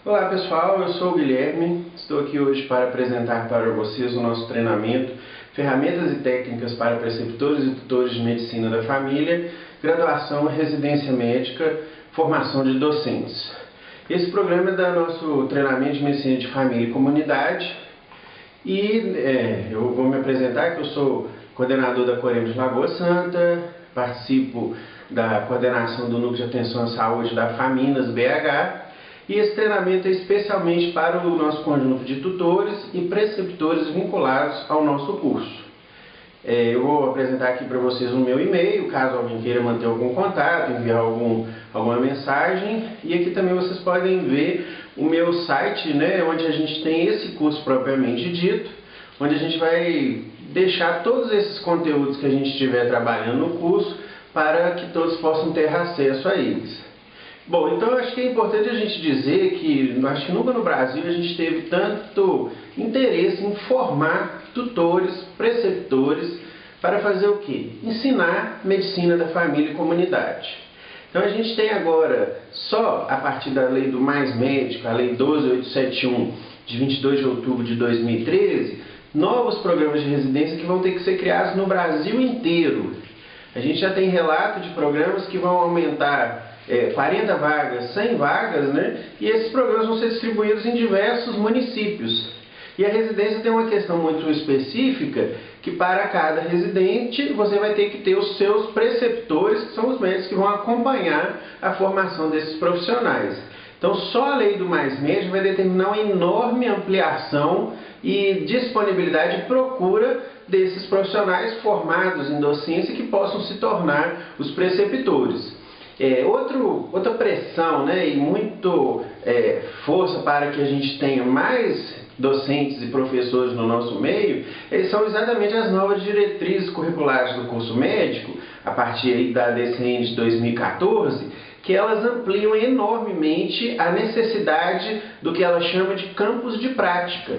Olá pessoal, eu sou o Guilherme, estou aqui hoje para apresentar para vocês o nosso treinamento Ferramentas e Técnicas para Preceptores e Tutores de Medicina da Família, Graduação em Residência Médica, Formação de Docentes. Esse programa é do nosso treinamento de Medicina de Família e Comunidade e eu vou me apresentar que eu sou coordenador da Coremos Lagoa Santa, participo da coordenação do Núcleo de Atenção à Saúde da Faminas BH. E esse treinamento é especialmente para o nosso conjunto de tutores e preceptores vinculados ao nosso curso. Eu vou apresentar aqui para vocês o meu e-mail, caso alguém queira manter algum contato, enviar alguma mensagem. E aqui também vocês podem ver o meu site, onde a gente tem esse curso propriamente dito, onde a gente vai deixar todos esses conteúdos que a gente estiver trabalhando no curso para que todos possam ter acesso a eles. Bom, então acho que é importante a gente dizer que acho que nunca no Brasil a gente teve tanto interesse em formar tutores, preceptores, para fazer o quê? Ensinar medicina da família e comunidade. Então a gente tem agora, só a partir da lei do Mais Médico, a lei 12871, de 22 de outubro de 2013, novos programas de residência que vão ter que ser criados no Brasil inteiro. A gente já tem relato de programas que vão aumentar 40 vagas, 100 vagas, e esses programas vão ser distribuídos em diversos municípios. E a residência tem uma questão muito específica, que para cada residente você vai ter que ter os seus preceptores, que são os médicos que vão acompanhar a formação desses profissionais. Então só a lei do Mais Médico vai determinar uma enorme ampliação e disponibilidade e procura desses profissionais formados em docência que possam se tornar os preceptores. Outra pressão e muito força para que a gente tenha mais docentes e professores no nosso meio, são exatamente as novas diretrizes curriculares do curso médico, a partir aí da DCM de 2014, que elas ampliam enormemente a necessidade do que ela chama de campus de prática.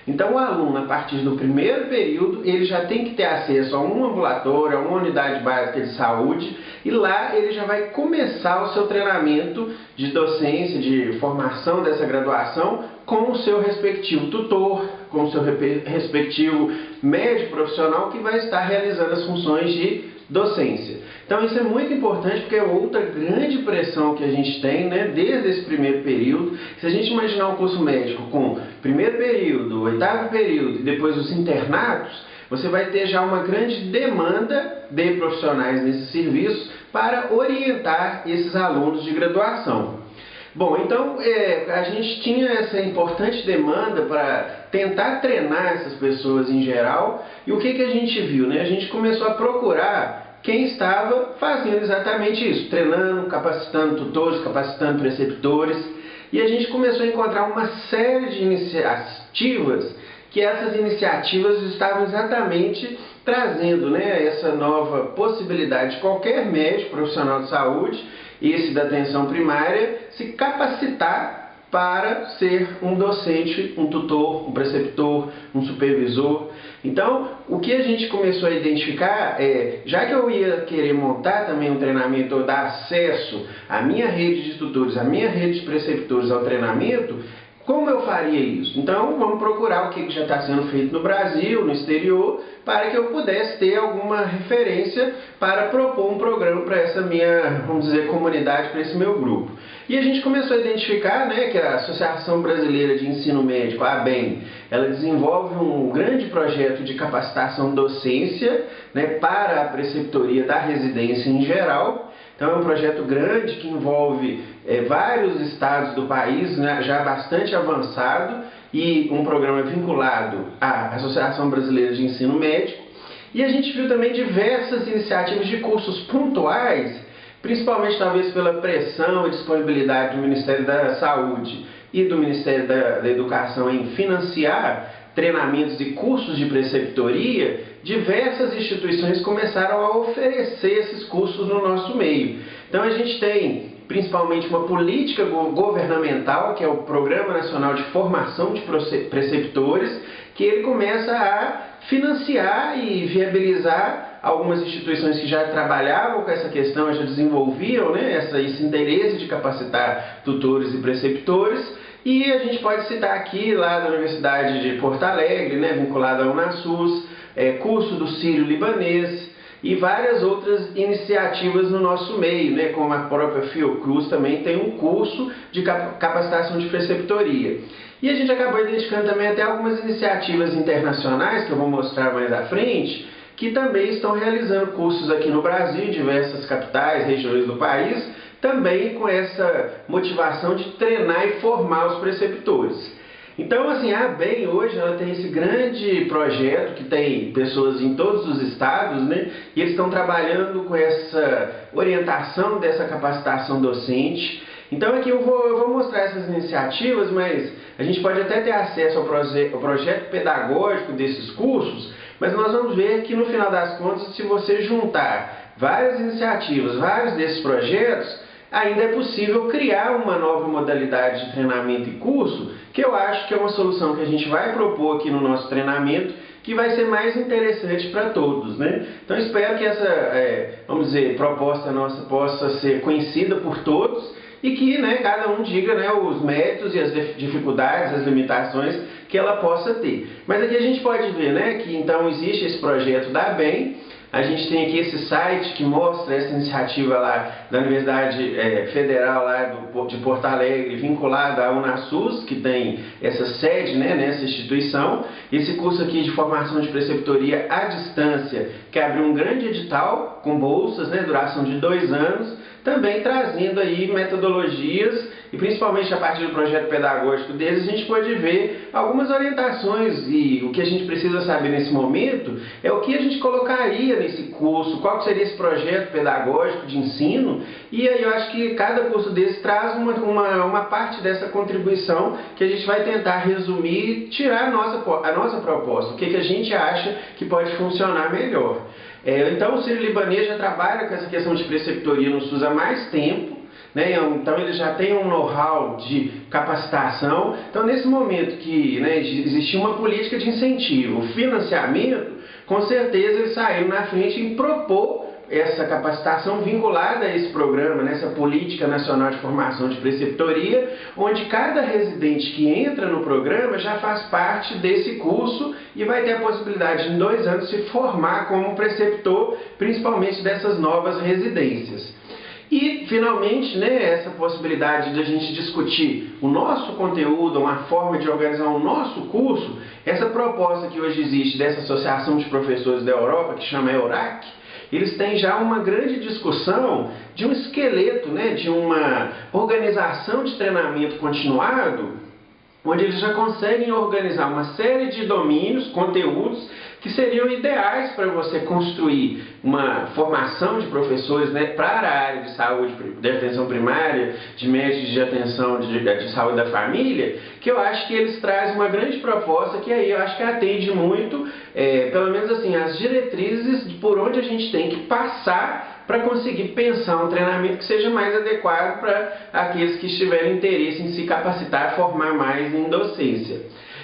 Então o aluno, a partir do primeiro período, ele já tem que ter acesso a um ambulatório, a uma unidade básica de saúde, e lá ele já vai começar o seu treinamento de docência, de formação dessa graduação, com o seu respectivo tutor, com o seu respectivo médico profissional que vai estar realizando as funções de docência. Então isso é muito importante porque é outra grande pressão que a gente tem, desde esse primeiro período. Se a gente imaginar um curso médico com primeiro período, oitavo período e depois os internatos, você vai ter já uma grande demanda de profissionais nesse serviço para orientar esses alunos de graduação. Bom, então a gente tinha essa importante demanda para tentar treinar essas pessoas em geral, e o que a gente viu? A gente começou a procurar quem estava fazendo exatamente isso, treinando, capacitando tutores, capacitando preceptores, e a gente começou a encontrar uma série de iniciativas, que essas iniciativas estavam exatamente trazendo essa nova possibilidade de qualquer médico profissional de saúde, esse da atenção primária, se capacitar para ser um docente, um tutor, um preceptor, um supervisor. Então, o que a gente começou a identificar já que eu ia querer montar também um treinamento ou dar acesso à minha rede de tutores, à minha rede de preceptores ao treinamento, como eu faria isso? Então, vamos procurar o que já está sendo feito no Brasil, no exterior, para que eu pudesse ter alguma referência para propor um programa para essa minha, vamos dizer, comunidade, para esse meu grupo. E a gente começou a identificar que a Associação Brasileira de Ensino Médico, a ABEM, ela desenvolve um grande projeto de capacitação docência para a preceptoria da residência em geral. Então é um projeto grande que envolve vários estados do país, já bastante avançado, e um programa vinculado à Associação Brasileira de Ensino Médico. E a gente viu também diversas iniciativas de cursos pontuais, principalmente talvez pela pressão e disponibilidade do Ministério da Saúde e do Ministério da Educação em financiar treinamentos e cursos de preceptoria. Diversas instituições começaram a oferecer esses cursos no nosso meio. Então a gente tem principalmente uma política governamental, que é o Programa Nacional de Formação de Preceptores, que ele começa a financiar e viabilizar algumas instituições que já trabalhavam com essa questão, já desenvolviam esse interesse de capacitar tutores e preceptores, E a gente pode citar aqui, lá da Universidade de Porto Alegre, né, vinculada ao UNASUS, curso do Sírio-Libanês e várias outras iniciativas no nosso meio, né, como a própria Fiocruz também tem um curso de capacitação de preceptoria. E a gente acabou identificando também até algumas iniciativas internacionais, que eu vou mostrar mais à frente, que também estão realizando cursos aqui no Brasil, em diversas capitais, regiões do país, também com essa motivação de treinar e formar os preceptores. Então, assim, a ABEM hoje ela tem esse grande projeto que tem pessoas em todos os estados, né? E eles estão trabalhando com essa orientação dessa capacitação docente. Então aqui eu vou mostrar essas iniciativas, mas a gente pode até ter acesso ao projeto pedagógico desses cursos, mas nós vamos ver que no final das contas, se você juntar várias iniciativas, vários desses projetos, ainda é possível criar uma nova modalidade de treinamento e curso, que eu acho que é uma solução que a gente vai propor aqui no nosso treinamento, que vai ser mais interessante para todos, né? Então espero que essa, vamos dizer, proposta nossa possa ser conhecida por todos e que, né, cada um diga, né, os méritos e as dificuldades, as limitações que ela possa ter. Mas aqui a gente pode ver, né, que então existe esse projeto da ABEM. A gente tem aqui esse site que mostra essa iniciativa lá da Universidade Federal lá de Porto Alegre, vinculada à UNASUS, que tem essa sede, né, nessa instituição. Esse curso aqui de formação de preceptoria à distância, que abriu um grande edital com bolsas, né, duração de 2 anos, também trazendo aí metodologias e principalmente a partir do projeto pedagógico deles a gente pode ver algumas orientações e o que a gente precisa saber nesse momento é o que a gente colocaria nesse curso, qual seria esse projeto pedagógico de ensino e aí eu acho que cada curso desse traz uma parte dessa contribuição que a gente vai tentar resumir e tirar a nossa proposta, o que a gente acha que pode funcionar melhor. Então o Sírio-Libanês já trabalha com essa questão de preceptoria no SUS há mais tempo, né? Então ele já tem um know-how de capacitação. Então nesse momento que, né, existia uma política de incentivo, financiamento, com certeza eles saíram na frente em propor essa capacitação vinculada a esse programa, nessa Política Nacional de Formação de Preceptoria, onde cada residente que entra no programa já faz parte desse curso e vai ter a possibilidade de em 2 anos se formar como preceptor, principalmente dessas novas residências. E, finalmente, né, essa possibilidade de a gente discutir o nosso conteúdo, uma forma de organizar o nosso curso, essa proposta que hoje existe dessa Associação de Professores da Europa, que chama EURAC, eles têm já uma grande discussão de um esqueleto, né, de uma organização de treinamento continuado, onde eles já conseguem organizar uma série de domínios, conteúdos, que seriam ideais para você construir uma formação de professores, né, para a área de saúde, de atenção primária, de médicos de atenção de saúde da família, que eu acho que eles trazem uma grande proposta que aí eu acho que atende muito, pelo menos assim, as diretrizes de por onde a gente tem que passar para conseguir pensar um treinamento que seja mais adequado para aqueles que tiverem interesse em se capacitar, formar mais em docência.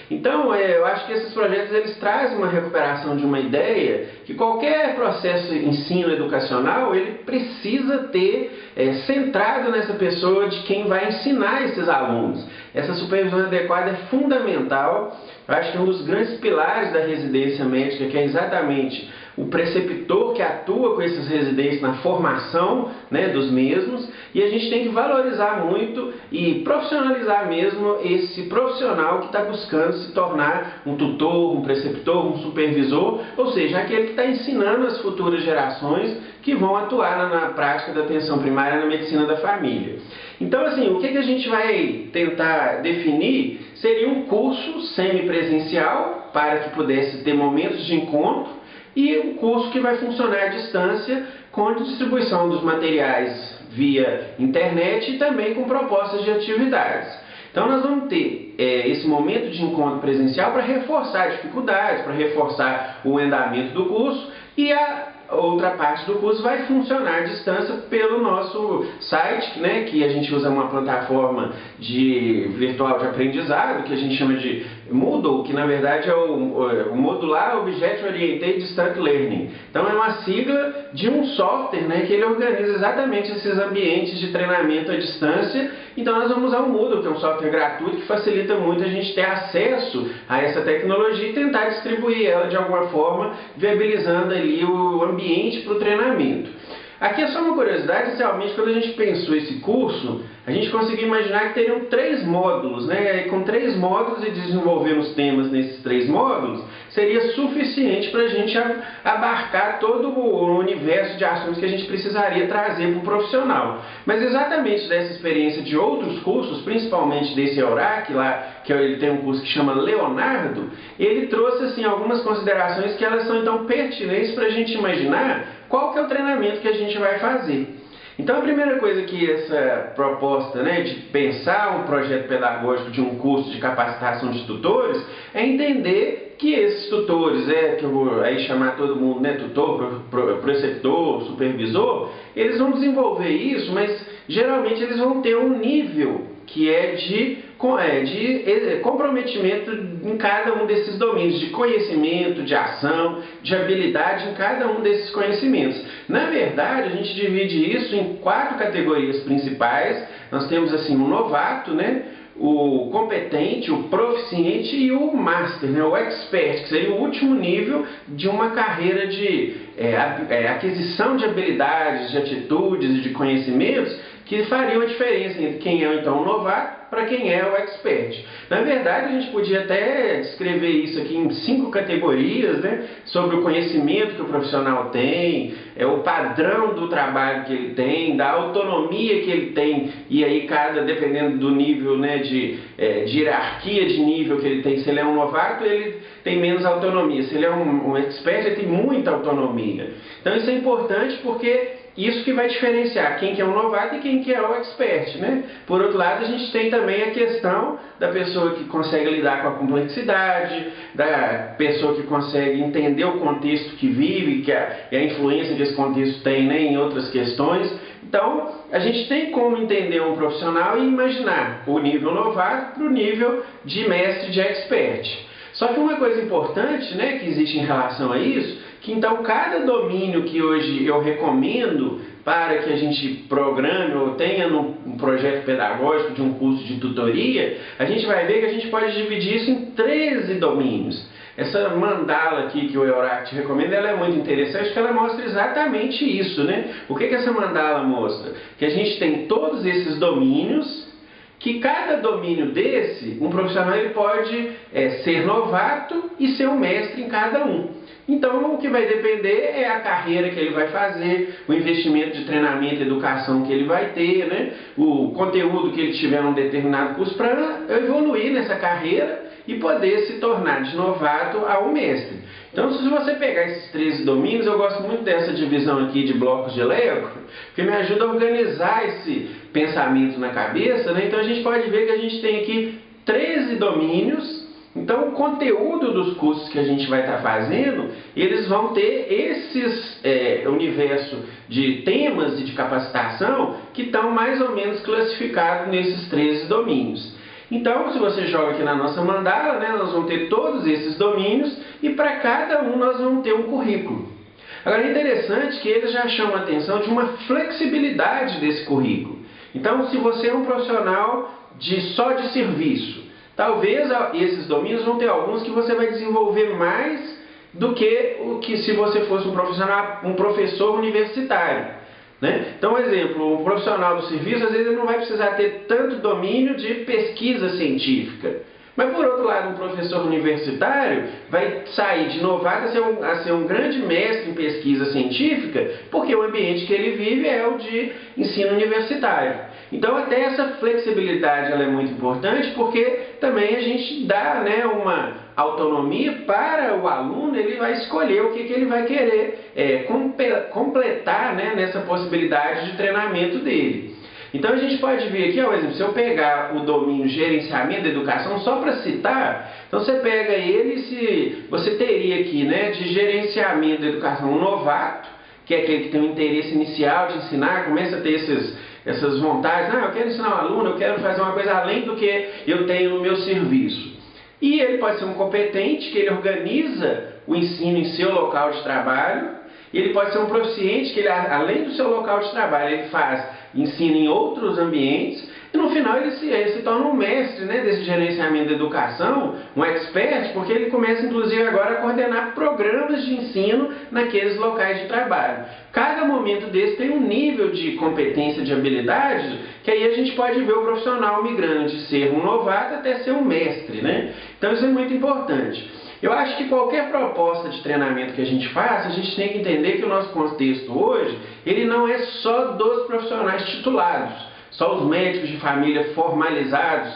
Então, eu acho que esses projetos eles trazem uma recuperação de uma ideia que qualquer processo de ensino educacional ele precisa ter centrado nessa pessoa de quem vai ensinar esses alunos. Essa supervisão adequada é fundamental. Eu acho que um dos grandes pilares da residência médica que é exatamente o preceptor que atua com esses residentes na formação, né, dos mesmos, e a gente tem que valorizar muito e profissionalizar mesmo esse profissional que está buscando se tornar um tutor, um preceptor, um supervisor, ou seja, aquele que está ensinando as futuras gerações que vão atuar na prática da atenção primária na medicina da família. Então, assim, o que a gente vai tentar definir seria um curso semipresencial para que pudesse ter momentos de encontro e um curso que vai funcionar à distância com a distribuição dos materiais via internet e também com propostas de atividades. Então nós vamos ter esse momento de encontro presencial para reforçar dificuldades, para reforçar o andamento do curso e a outra parte do curso vai funcionar à distância pelo nosso site, né, que a gente usa uma plataforma virtual de aprendizado, que a gente chama de Moodle, que na verdade é o Modular Object Oriented Distance Learning. Então é uma sigla de um software, né, que ele organiza exatamente esses ambientes de treinamento à distância. Então nós vamos usar o Moodle, que é um software gratuito que facilita muito a gente ter acesso a essa tecnologia e tentar distribuir ela de alguma forma, viabilizando ali o ambiente para o treinamento. Aqui é só uma curiosidade, inicialmente quando a gente pensou esse curso, a gente conseguiu imaginar que teriam 3 módulos, né? E com 3 módulos e desenvolvendo os temas nesses 3 módulos, seria suficiente para a gente abarcar todo o universo de assuntos que a gente precisaria trazer para o profissional. Mas exatamente dessa experiência de outros cursos, principalmente desse EURAC, lá, que ele tem um curso que chama Leonardo, ele trouxe assim, algumas considerações que elas são então pertinentes para a gente imaginar qual que é o treinamento que a gente vai fazer. Então a primeira coisa que essa proposta, né, de pensar um projeto pedagógico de um curso de capacitação de tutores é entender que esses tutores, que eu vou aí chamar todo mundo, né, tutor, preceptor, supervisor, eles vão desenvolver isso, mas geralmente eles vão ter um nível que é de comprometimento em cada um desses domínios, de conhecimento, de ação, de habilidade em cada um desses conhecimentos. Na verdade, a gente divide isso em 4 categorias principais. Nós temos assim o novato, né, o competente, o proficiente e o master, né, o expert, que seria o último nível de uma carreira de aquisição de habilidades, de atitudes e de conhecimentos que fariam a diferença entre quem é então o novato para quem é o expert. Na verdade, a gente podia até descrever isso aqui em 5 categorias, né, sobre o conhecimento que o profissional tem, o padrão do trabalho que ele tem, da autonomia que ele tem, e aí dependendo do nível, né, de hierarquia de nível que ele tem, se ele é um novato, ele tem menos autonomia, se ele é um expert, ele tem muita autonomia. Então isso é importante porque isso que vai diferenciar quem que é um novato e quem que é o expert, né? Por outro lado, a gente tem também a questão da pessoa que consegue lidar com a complexidade, da pessoa que consegue entender o contexto que vive, e a influência que esse contexto tem, né, em outras questões. Então, a gente tem como entender um profissional e imaginar o nível novato para o nível de mestre, de expert. Só que uma coisa importante, né, que existe em relação a isso, que então cada domínio que hoje eu recomendo para que a gente programe ou tenha um projeto pedagógico de um curso de tutoria, a gente vai ver que a gente pode dividir isso em 13 domínios. Essa mandala aqui que o EURAC recomenda, ela é muito interessante porque ela mostra exatamente isso, né? O que essa mandala mostra? Que a gente tem todos esses domínios, que cada domínio desse, um profissional ele pode ser novato e ser um mestre em cada um. Então, o que vai depender é a carreira que ele vai fazer, o investimento de treinamento e educação que ele vai ter, né? O conteúdo que ele tiver num determinado curso para evoluir nessa carreira e poder se tornar de novato a um mestre. Então, se você pegar esses 13 domínios, eu gosto muito dessa divisão aqui de blocos de Lego, porque me ajuda a organizar esse pensamento na cabeça, né? Então, a gente pode ver que a gente tem aqui 13 domínios. Então, o conteúdo dos cursos que a gente vai estar fazendo, eles vão ter esses universo de temas e de capacitação que estão mais ou menos classificados nesses 13 domínios. Então, se você joga aqui na nossa mandala, né, nós vamos ter todos esses domínios e para cada um nós vamos ter um currículo. Agora, é interessante que ele já chama a atenção de uma flexibilidade desse currículo. Então, se você é um profissional só de serviço, talvez esses domínios vão ter alguns que você vai desenvolver mais do que se você fosse um professor universitário, né? Então, por exemplo, um profissional do serviço, às vezes ele não vai precisar ter tanto domínio de pesquisa científica. Mas, por outro lado, um professor universitário vai sair de novato a ser um grande mestre em pesquisa científica, porque o ambiente que ele vive é o de ensino universitário. Então, até essa flexibilidade ela é muito importante, porque também a gente dá, né, uma autonomia para o aluno, ele vai escolher o que ele vai querer completar, né, nessa possibilidade de treinamento dele. Então a gente pode ver aqui, por exemplo, se eu pegar o domínio gerenciamento da educação, só para citar, então você pega ele, se você teria aqui, né, de gerenciamento da educação um novato, que é aquele que tem um interesse inicial de ensinar, começa a ter essas vontades, eu quero ensinar um aluno, eu quero fazer uma coisa além do que eu tenho no meu serviço. E ele pode ser um competente, que ele organiza o ensino em seu local de trabalho. Ele pode ser um proficiente, que ele, além do seu local de trabalho, ele faz ensino em outros ambientes. E no final ele se torna um mestre, né, desse gerenciamento da educação, um expert, porque ele começa inclusive agora a coordenar programas de ensino naqueles locais de trabalho. Cada momento desse tem um nível de competência, de habilidade, que aí a gente pode ver o profissional migrando de ser um novato até ser um mestre, né? Então isso é muito importante. Eu acho que qualquer proposta de treinamento que a gente faça, a gente tem que entender que o nosso contexto hoje, ele não é só dos profissionais titulados. Só os médicos de família formalizados,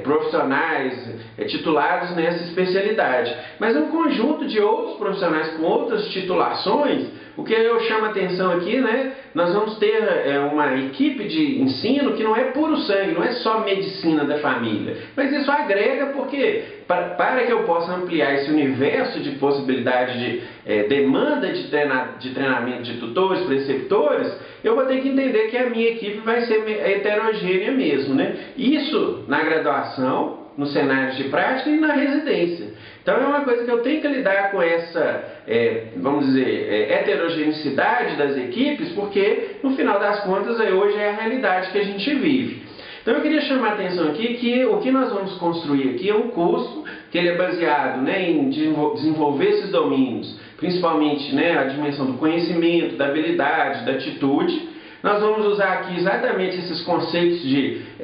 profissionais titulados nessa especialidade. Mas um conjunto de outros profissionais com outras titulações. O que eu chamo a atenção aqui, né? Nós vamos ter uma equipe de ensino que não é puro sangue, não é só medicina da família. Mas isso agrega porque, para que eu possa ampliar esse universo de possibilidade de demanda de treinamento de tutores, preceptores, eu vou ter que entender que a minha equipe vai ser heterogênea mesmo, né? Isso na graduação, no cenário de prática e na residência. Então é uma coisa que eu tenho que lidar com essa, vamos dizer, heterogeneidade das equipes, porque no final das contas hoje é a realidade que a gente vive. Então eu queria chamar a atenção aqui que o que nós vamos construir aqui é um curso que ele é baseado, né, em desenvolver esses domínios, principalmente, né, a dimensão do conhecimento, da habilidade, da atitude. Nós vamos usar aqui exatamente esses conceitos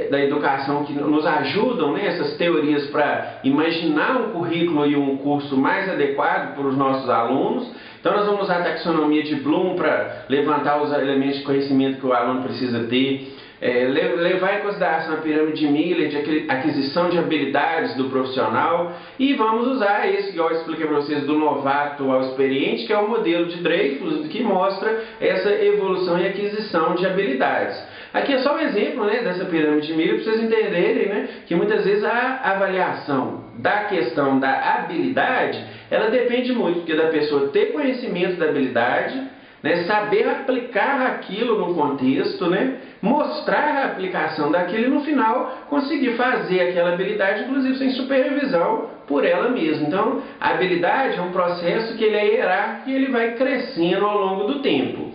da educação que nos ajudam, né, essas teorias para imaginar um currículo e um curso mais adequado para os nossos alunos. Então nós vamos usar a taxonomia de Bloom para levantar os elementos de conhecimento que o aluno precisa ter. Levar em consideração a pirâmide de Miller, de aquisição de habilidades do profissional, e vamos usar esse, que eu expliquei para vocês, do novato ao experiente, que é o modelo de Dreyfus, que mostra essa evolução e aquisição de habilidades. Aqui é só um exemplo, né, dessa pirâmide de Miller, para vocês entenderem, né, que muitas vezes a avaliação da questão da habilidade, ela depende muito da pessoa ter conhecimento da habilidade, né, saber aplicar aquilo no contexto, né, mostrar a aplicação daquilo e no final conseguir fazer aquela habilidade, inclusive sem supervisão por ela mesma. Então a habilidade é um processo que ele é hierárquico e ele vai crescendo ao longo do tempo.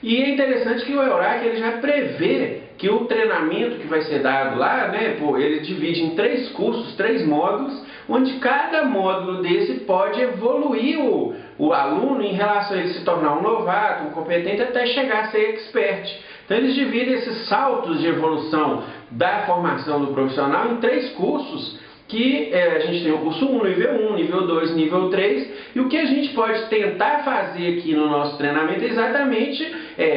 E é interessante que o EURAC ele já prevê que o treinamento que vai ser dado lá, né, ele divide em 3 cursos, 3 módulos, onde cada módulo desse pode evoluir o aluno em relação a ele se tornar um novato, um competente, até chegar a ser expert. Então eles dividem esses saltos de evolução da formação do profissional em 3 cursos, que a gente tem o curso 1, nível 1, nível 2, nível 3, e o que a gente pode tentar fazer aqui no nosso treinamento é exatamente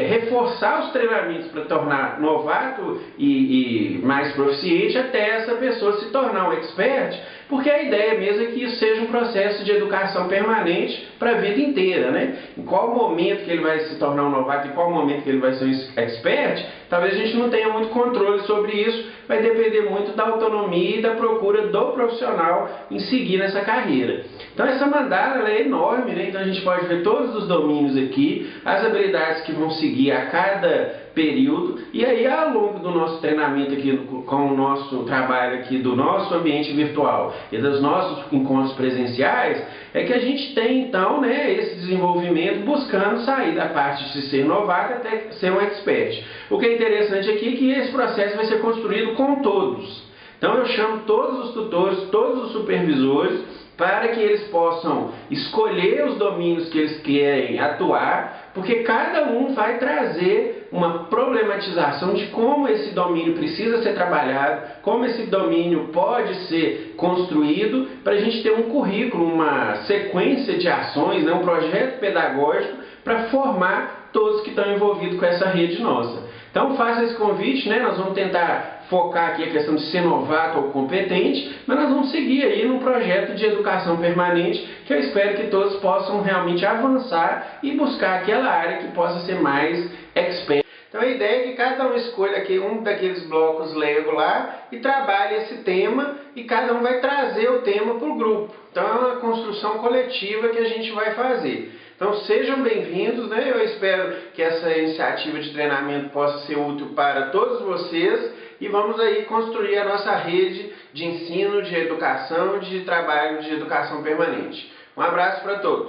reforçar os treinamentos para tornar novato e mais proficiente até essa pessoa se tornar um expert, porque a ideia mesmo é que isso seja um processo de educação permanente para a vida inteira, né? Em qual momento que ele vai se tornar um novato, em qual momento que ele vai ser um expert, talvez a gente não tenha muito controle sobre isso, vai depender muito da autonomia e da procura do profissional em seguir nessa carreira. Então essa mandala ela é enorme, né? Então a gente pode ver todos os domínios aqui, as habilidades que vão seguir a cada período, e aí ao longo do nosso treinamento aqui, com o nosso trabalho aqui do nosso ambiente virtual e dos nossos encontros presenciais, é que a gente tem então, né, esse desenvolvimento buscando sair da parte de ser novato até ser um expert. O que é interessante aqui é que esse processo vai ser construído com todos. Então eu chamo todos os tutores, todos os supervisores, para que eles possam escolher os domínios que eles querem atuar, porque cada um vai trazer uma problematização de como esse domínio precisa ser trabalhado, como esse domínio pode ser construído, para a gente ter um currículo, uma sequência de ações, né, um projeto pedagógico para formar todos que estão envolvidos com essa rede nossa. Então faça esse convite, né? Nós vamos tentar focar aqui a questão de ser novato ou competente, mas nós vamos seguir aí num projeto de educação permanente que eu espero que todos possam realmente avançar e buscar aquela área que possa ser mais expert. Então a ideia é que cada um escolha aqui um daqueles blocos Lego lá e trabalhe esse tema e cada um vai trazer o tema para o grupo. Então é uma construção coletiva que a gente vai fazer. Então sejam bem-vindos, né? Eu espero que essa iniciativa de treinamento possa ser útil para todos vocês e vamos aí construir a nossa rede de ensino, de educação, de trabalho de educação permanente. Um abraço para todos!